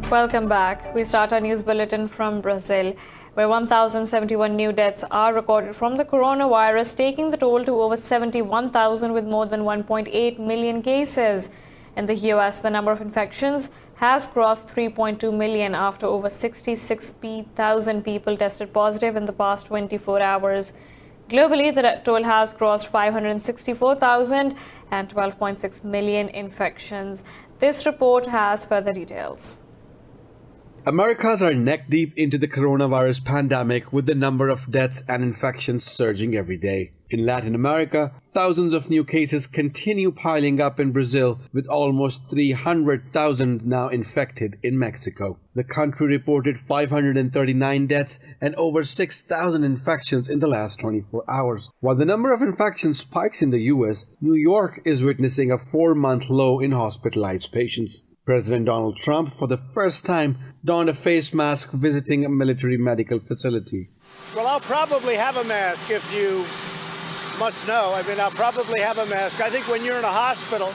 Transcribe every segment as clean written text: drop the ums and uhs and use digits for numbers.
Welcome back. We start our news bulletin from Brazil, where 1,071 new deaths are recorded from the coronavirus, taking the toll to over 71,000 with more than 1.8 million cases. In the US, the number of infections has crossed 3.2 million after over 66,000 people tested positive in the past 24 hours. Globally, the toll has crossed 564,000 and 12.6 million infections. This report has further details. Americas are neck-deep into the coronavirus pandemic, with the number of deaths and infections surging every day. In Latin America, thousands of new cases continue piling up in Brazil, with almost 300,000 now infected in Mexico. The country reported 539 deaths and over 6,000 infections in the last 24 hours. While the number of infections spikes in the US, New York is witnessing a 4-month low in hospitalized patients. President Donald Trump, for the first time, donned a face mask visiting a military medical facility. Well, I'll probably have a mask, if you must know. I'll probably have a mask. I think when you're in a hospital,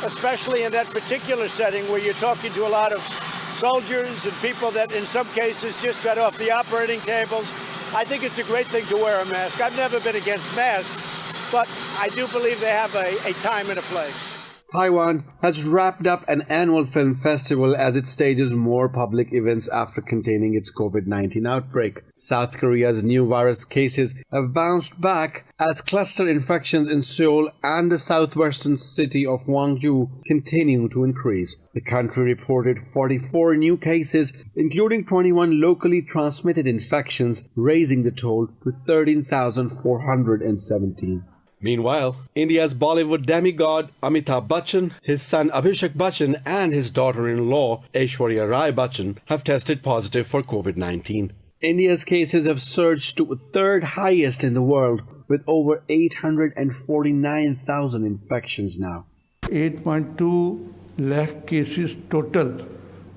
especially in that particular setting where you're talking to a lot of soldiers and people that in some cases just got off the operating tables, I think it's a great thing to wear a mask. I've never been against masks, but I do believe they have a time and a place. Taiwan has wrapped up an annual film festival as it stages more public events after containing its COVID-19 outbreak. South Korea's new virus cases have bounced back as cluster infections in Seoul and the southwestern city of Gwangju continue to increase. The country reported 44 new cases, including 21 locally transmitted infections, raising the toll to 13,417. Meanwhile, India's Bollywood demigod Amitabh Bachchan, his son Abhishek Bachchan and his daughter-in-law Aishwarya Rai Bachchan have tested positive for COVID-19. India's cases have surged to third highest in the world, with over 849,000 infections now. 8.2 lakh cases total,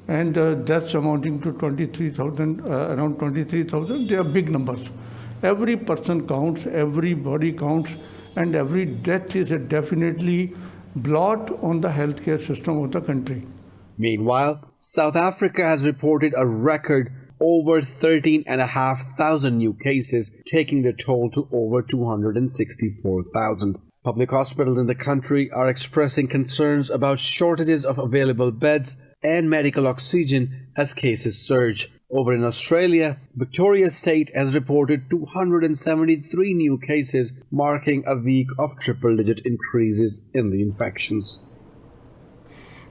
and that's amounting to 23,000, around 23,000. They are big numbers. Every person counts, every body counts, and every death is a definitely blot on the healthcare system of the country. Meanwhile, South Africa has reported a record over 13,500 new cases, taking the toll to over 264,000. Public hospitals in the country are expressing concerns about shortages of available beds and medical oxygen as cases surge. Over in Australia, Victoria State has reported 273 new cases, marking a week of triple-digit increases in the infections.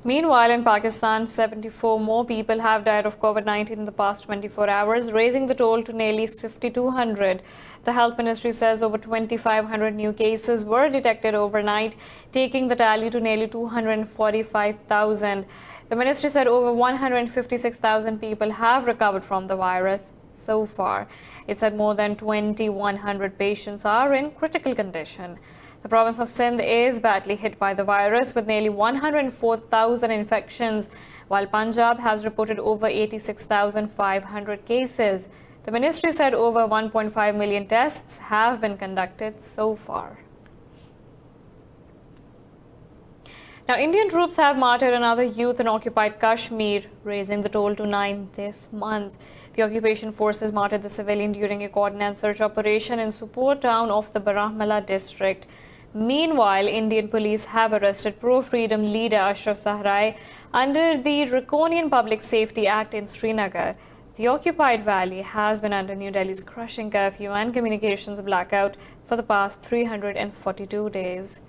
Meanwhile, in Pakistan, 74 more people have died of COVID-19 in the past 24 hours, raising the toll to nearly 5,200. The Health Ministry says over 2,500 new cases were detected overnight, taking the tally to nearly 245,000. The ministry said over 156,000 people have recovered from the virus so far. It said more than 2,100 patients are in critical condition. The province of Sindh is badly hit by the virus with nearly 104,000 infections, while Punjab has reported over 86,500 cases. The ministry said over 1.5 million tests have been conducted so far. Now, Indian troops have martyred another youth in occupied Kashmir, raising the toll to 9 this month. The occupation forces martyred the civilian during a coordinated search operation in Supur town of the Baramulla district. Meanwhile, Indian police have arrested pro-freedom leader Ashraf Sahrai under the Draconian Public Safety Act in Srinagar. The occupied valley has been under New Delhi's crushing curfew and communications blackout for the past 342 days.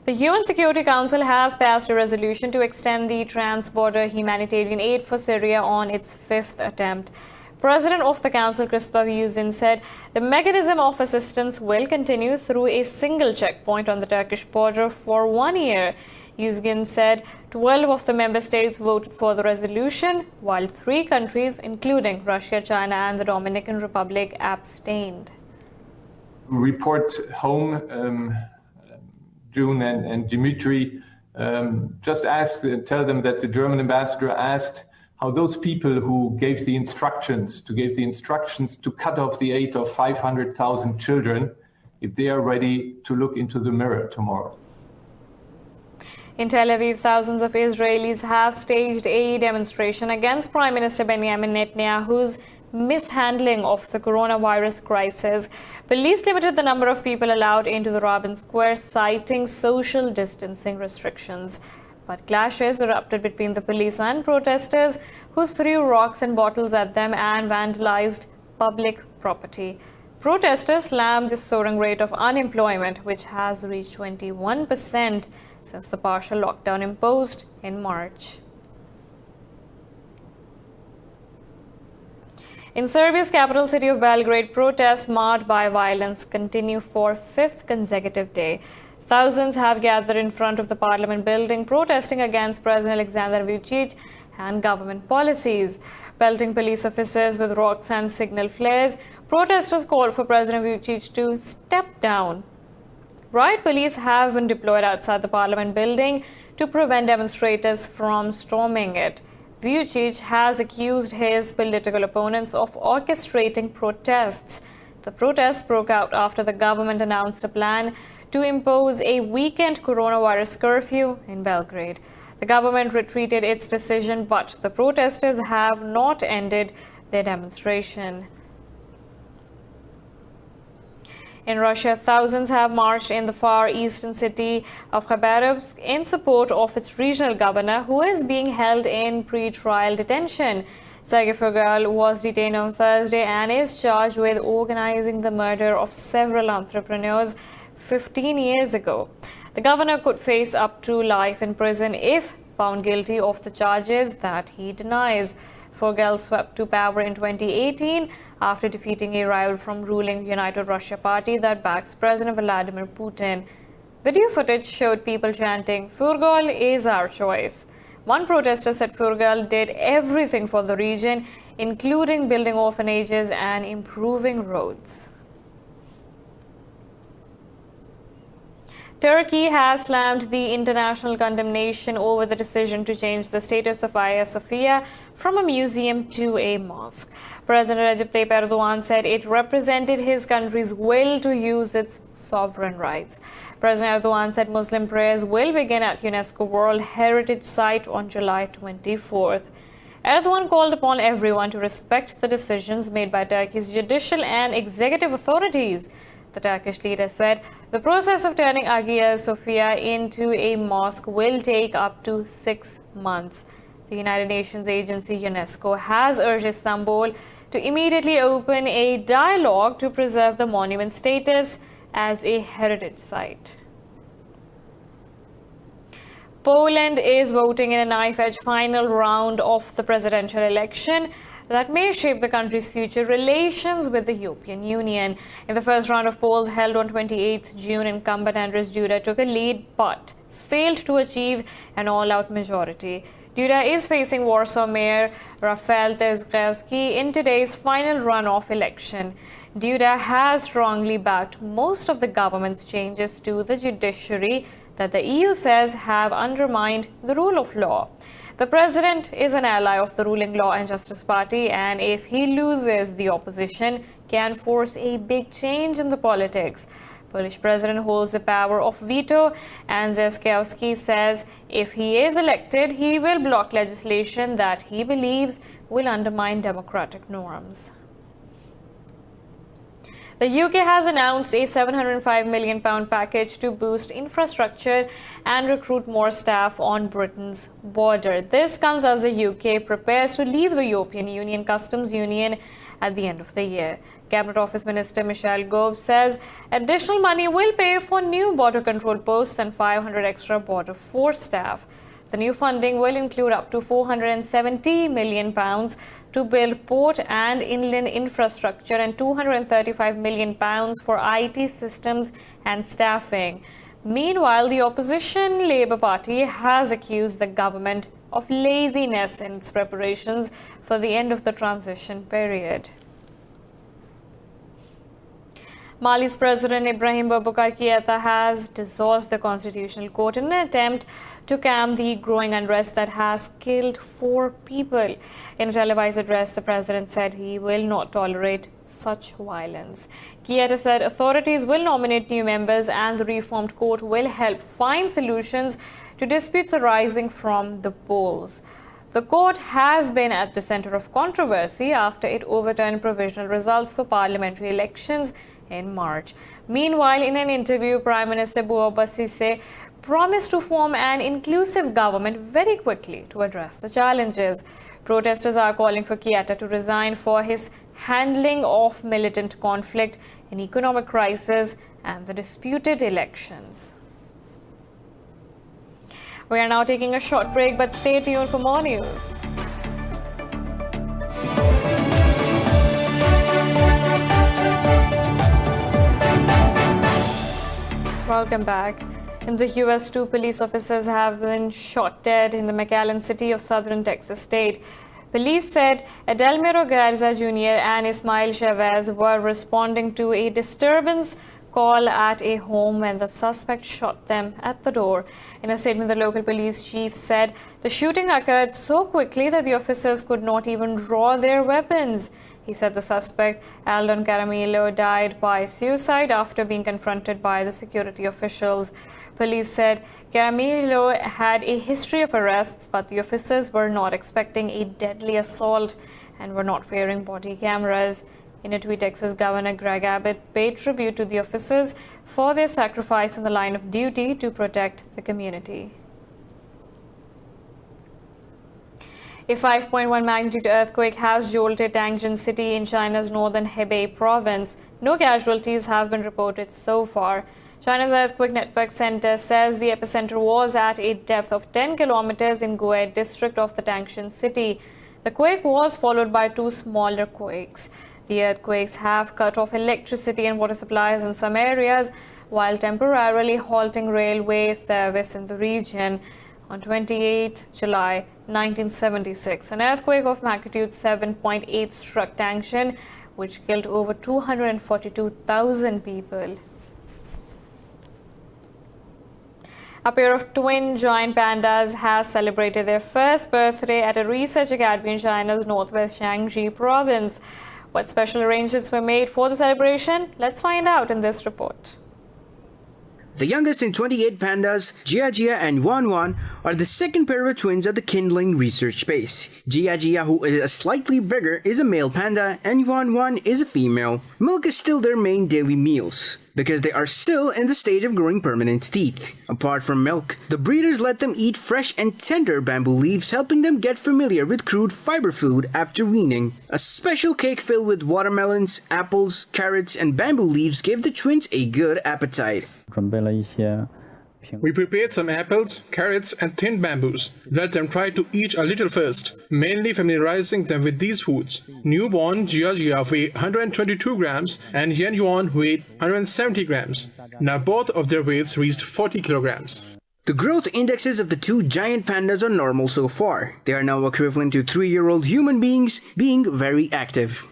The UN Security Council has passed a resolution to extend the trans-border humanitarian aid for Syria on its 5th attempt. President of the Council, Christopher Yuzin, said the mechanism of assistance will continue through a single checkpoint on the Turkish border for 1 year. Yuzin said 12 of the member states voted for the resolution, while 3 countries, including Russia, China and the Dominican Republic, abstained. Report home, June and Dimitri, just tell them that the German ambassador asked how those people who gave the instructions to cut off the aid of 500,000 children, if they are ready to look into the mirror tomorrow. In Tel Aviv, thousands of Israelis have staged a demonstration against Prime Minister Benjamin Netanyahu's mishandling of the coronavirus crisis. Police limited the number of people allowed into the Rabin Square, citing social distancing restrictions. But clashes erupted between the police and protesters, who threw rocks and bottles at them and vandalized public property. Protesters slammed the soaring rate of unemployment, which has reached 21% since the partial lockdown imposed in March. In Serbia's capital city of Belgrade, protests marred by violence continue for fifth consecutive day. Thousands have gathered in front of the parliament building, protesting against President Aleksandar Vučić and government policies. Pelting police officers with rocks and signal flares, protesters called for President Vučić to step down. Riot police have been deployed outside the parliament building to prevent demonstrators from storming it. Vučić has accused his political opponents of orchestrating protests. The protests broke out after the government announced a plan to impose a weekend coronavirus curfew in Belgrade. The government retreated its decision, but the protesters have not ended their demonstration. In Russia, thousands have marched in the far eastern city of Khabarovsk in support of its regional governor, who is being held in pre-trial detention. Sergei Furgal was detained on Thursday and is charged with organizing the murder of several entrepreneurs 15 years ago. The governor could face up to life in prison if found guilty of the charges that he denies. Furgal swept to power in 2018 after defeating a rival from ruling United Russia Party that backs President Vladimir Putin. Video footage showed people chanting, "Furgal is our choice." One protester said Furgal did everything for the region, including building orphanages and improving roads. Turkey has slammed the international condemnation over the decision to change the status of Hagia Sophia from a museum to a mosque. President Recep Tayyip Erdogan said it represented his country's will to use its sovereign rights. President Erdogan said Muslim prayers will begin at UNESCO World Heritage Site on July 24th. Erdogan called upon everyone to respect the decisions made by Turkey's judicial and executive authorities. The Turkish leader said the process of turning Hagia Sophia into a mosque will take up to 6 months. The United Nations agency UNESCO has urged Istanbul to immediately open a dialogue to preserve the monument's status as a heritage site. Poland is voting in a knife-edge final round of the presidential election that may shape the country's future relations with the European Union. In the first round of polls held on 28th June, incumbent Andrzej Duda took a lead but failed to achieve an all-out majority. Duda is facing Warsaw Mayor Rafał Trzaskowski in today's final runoff election. Duda has strongly backed most of the government's changes to the judiciary that the EU says have undermined the rule of law. The president is an ally of the ruling Law and Justice Party, and if he loses, the opposition can force a big change in the politics. Polish president holds the power of veto, and Trzaskowski says if he is elected, he will block legislation that he believes will undermine democratic norms. The UK has announced a £705 million package to boost infrastructure and recruit more staff on Britain's border. This comes as the UK prepares to leave the European Union Customs Union at the end of the year. Cabinet Office Minister Michelle Gove says additional money will pay for new border control posts and 500 extra border force staff. The new funding will include up to £470 million to build port and inland infrastructure and £235 million for IT systems and staffing. Meanwhile, the opposition Labour Party has accused the government of laziness in its preparations for the end of the transition period. Mali's President Ibrahim Boubacar Keïta has dissolved the Constitutional Court in an attempt to calm the growing unrest that has killed 4 people. In a televised address, the president said he will not tolerate such violence. Kieta said authorities will nominate new members and the reformed court will help find solutions to disputes arising from the polls. The court has been at the center of controversy after it overturned provisional results for parliamentary elections in March. Meanwhile, in an interview, Prime Minister Bouazizi promised to form an inclusive government very quickly to address the challenges. Protesters are calling for Kieta to resign for his handling of militant conflict, an economic crisis, and the disputed elections. We are now taking a short break, but stay tuned for more news. Welcome back. In the U.S., 2 police officers have been shot dead in the McAllen city of southern Texas state. Police said Edelmiro Garza Jr. and Ismail Chavez were responding to a disturbance call at a home when the suspect shot them at the door. In a statement, the local police chief said the shooting occurred so quickly that the officers could not even draw their weapons. He said the suspect, Aldon Caramillo, died by suicide after being confronted by the security officials. Police said Caramillo had a history of arrests, but the officers were not expecting a deadly assault and were not fearing body cameras. In a tweet, Texas Governor Greg Abbott paid tribute to the officers for their sacrifice in the line of duty to protect the community. A 5.1 magnitude earthquake has jolted Tangent City in China's northern Hebei province. No casualties have been reported so far. China's Earthquake Network Center says the epicenter was at a depth of 10 kilometers in Guai district of the Tangent City. The quake was followed by 2 smaller quakes. The earthquakes have cut off electricity and water supplies in some areas, while temporarily halting railway service in the region. On 28 July 1976, an earthquake of magnitude 7.8 struck Tangshan, which killed over 242,000 people. A pair of twin giant pandas has celebrated their first birthday at a research academy in China's northwest Shaanxi province. What special arrangements were made for the celebration? Let's find out in this report. The youngest in 28 pandas, HAGIA and Yuan, are the second pair of twins at the kindling research space. HAGIA, who is slightly bigger, is a male panda, and Yuan is a female. Milk is still their main daily meals, because they are still in the stage of growing permanent teeth. Apart from milk, the breeders let them eat fresh and tender bamboo leaves, helping them get familiar with crude fiber food after weaning. A special cake filled with watermelons, apples, carrots, and bamboo leaves gave the twins a good appetite. We prepared some apples, carrots, and tinned bamboos. Let them try to eat a little first, mainly familiarizing them with these foods. Newborn HAGIA weighed 122 grams and Yuan weighed 170 grams. Now both of their weights reached 40 kilograms. The growth indexes of the 2 giant pandas are normal so far. They are now equivalent to 3-year-old human beings, being very active.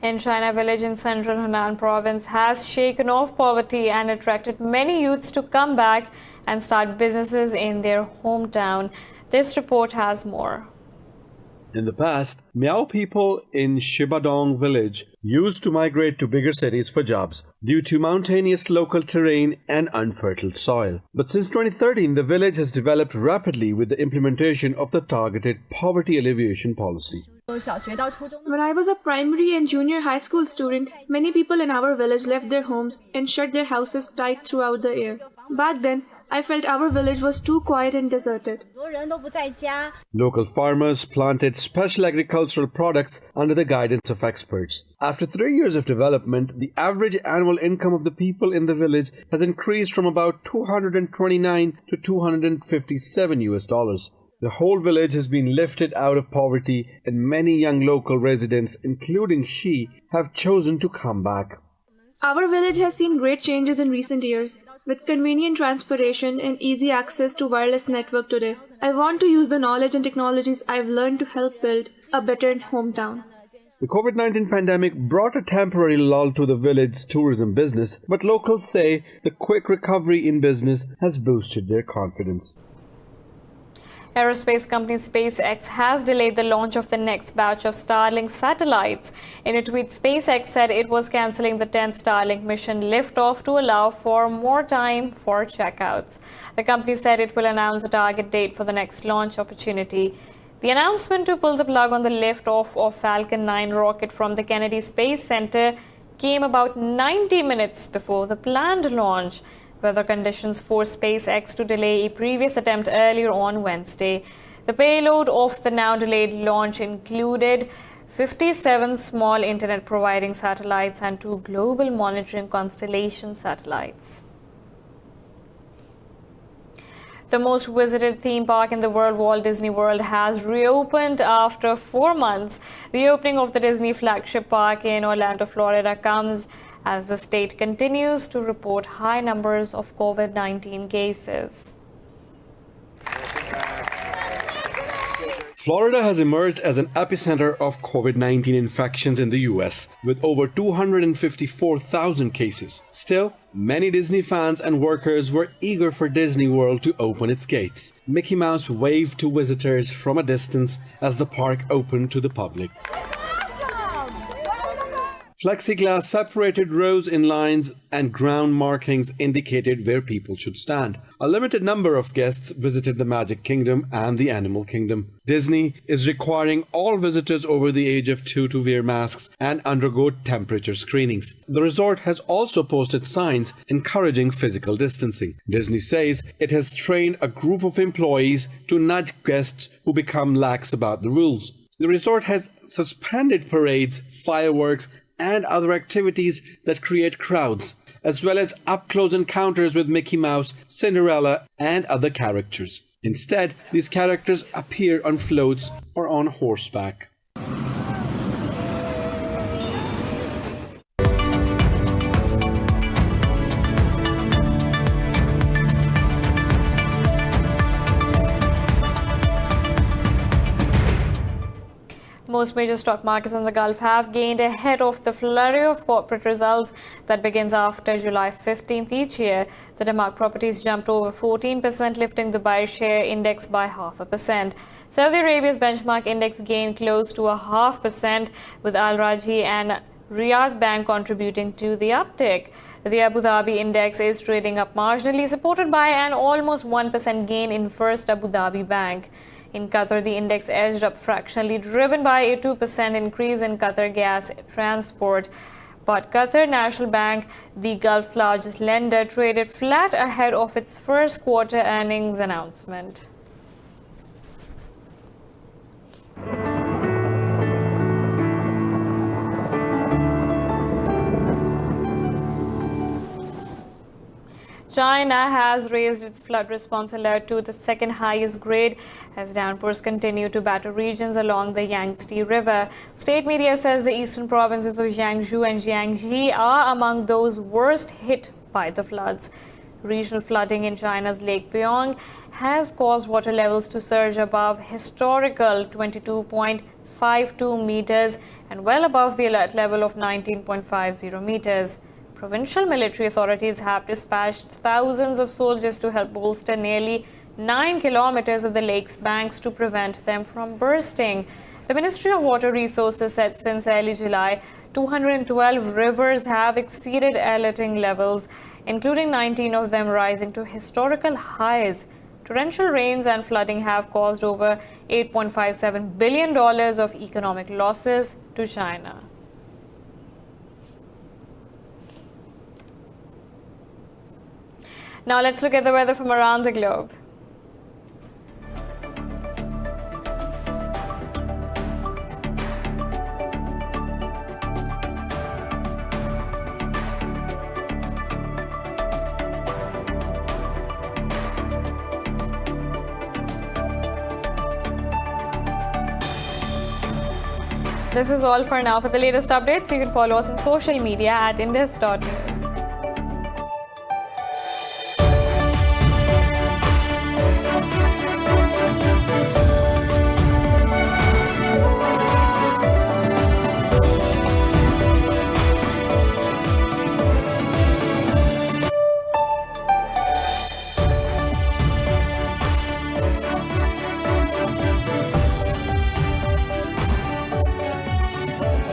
In China, village in central Hunan province has shaken off poverty and attracted many youths to come back and start businesses in their hometown. This report has more. In the past, Miao people in Shibadong village used to migrate to bigger cities for jobs due to mountainous local terrain and unfertile soil. But since 2013, the village has developed rapidly with the implementation of the targeted poverty alleviation policy. When I was a primary and junior high school student, many people in our village left their homes and shut their houses tight throughout the year. Back then, I felt our village was too quiet and deserted. Local farmers planted special agricultural products under the guidance of experts. After 3 years of development, the average annual income of the people in the village has increased from about $229 to $257. The whole village has been lifted out of poverty, and many young local residents, including she, have chosen to come back. Our village has seen great changes in recent years. With convenient transportation and easy access to wireless network today, I want to use the knowledge and technologies I've learned to help build a better hometown. The COVID-19 pandemic brought a temporary lull to the village's tourism business, but locals say the quick recovery in business has boosted their confidence. Aerospace company SpaceX has delayed the launch of the next batch of Starlink satellites. In a tweet, SpaceX said it was cancelling the 10th Starlink mission liftoff to allow for more time for checkouts. The company said it will announce a target date for the next launch opportunity. The announcement to pull the plug on the liftoff of Falcon 9 rocket from the Kennedy Space Center came about 90 minutes before the planned launch. Weather conditions forced SpaceX to delay a previous attempt earlier on Wednesday. The payload of the now delayed launch included 57 small internet-providing satellites and 2 global monitoring constellation satellites. The most visited theme park in the world, Walt Disney World, has reopened after 4 months. The opening of the Disney flagship park in Orlando, Florida comes as the state continues to report high numbers of COVID-19 cases. Florida has emerged as an epicenter of COVID-19 infections in the US, with over 254,000 cases. Still, many Disney fans and workers were eager for Disney World to open its gates. Mickey Mouse waved to visitors from a distance as the park opened to the public. Plexiglass separated rows in lines and ground markings indicated where people should stand. A limited number of guests visited the Magic Kingdom and the Animal Kingdom. Disney is requiring all visitors over the age of 2 to wear masks and undergo temperature screenings. The resort has also posted signs encouraging physical distancing. Disney says it has trained a group of employees to nudge guests who become lax about the rules. The resort has suspended parades, fireworks, and other activities that create crowds, as well as up-close encounters with Mickey Mouse, Cinderella, and other characters. Instead, these characters appear on floats or on horseback. Most major stock markets in the Gulf have gained ahead of the flurry of corporate results that begins after July 15th each year. The Denmark properties jumped over 14%, lifting the buy share index by 0.5%. Saudi Arabia's benchmark index gained close to 0.5%, with Al Rajhi and Riyadh Bank contributing to the uptick. The Abu Dhabi index is trading up marginally, supported by an almost 1% gain in First Abu Dhabi Bank. In Qatar, the index edged up fractionally, driven by a 2% increase in Qatar gas transport. But Qatar National Bank, the Gulf's largest lender, traded flat ahead of its first quarter earnings announcement. China has raised its flood response alert to the second highest grade as downpours continue to batter regions along the Yangtze River. State media says the eastern provinces of Jiangsu and Jiangxi are among those worst hit by the floods. Regional flooding in China's Lake Pyeong has caused water levels to surge above historical 22.52 meters and well above the alert level of 19.50 meters. Provincial military authorities have dispatched thousands of soldiers to help bolster nearly 9 kilometers of the lake's banks to prevent them from bursting. The Ministry of Water Resources said since early July, 212 rivers have exceeded alerting levels, including 19 of them rising to historical highs. Torrential rains and flooding have caused over $8.57 billion of economic losses to China. Now let's look at the weather from around the globe. This is all for now. For the latest updates, you can follow us on social media at indus.news.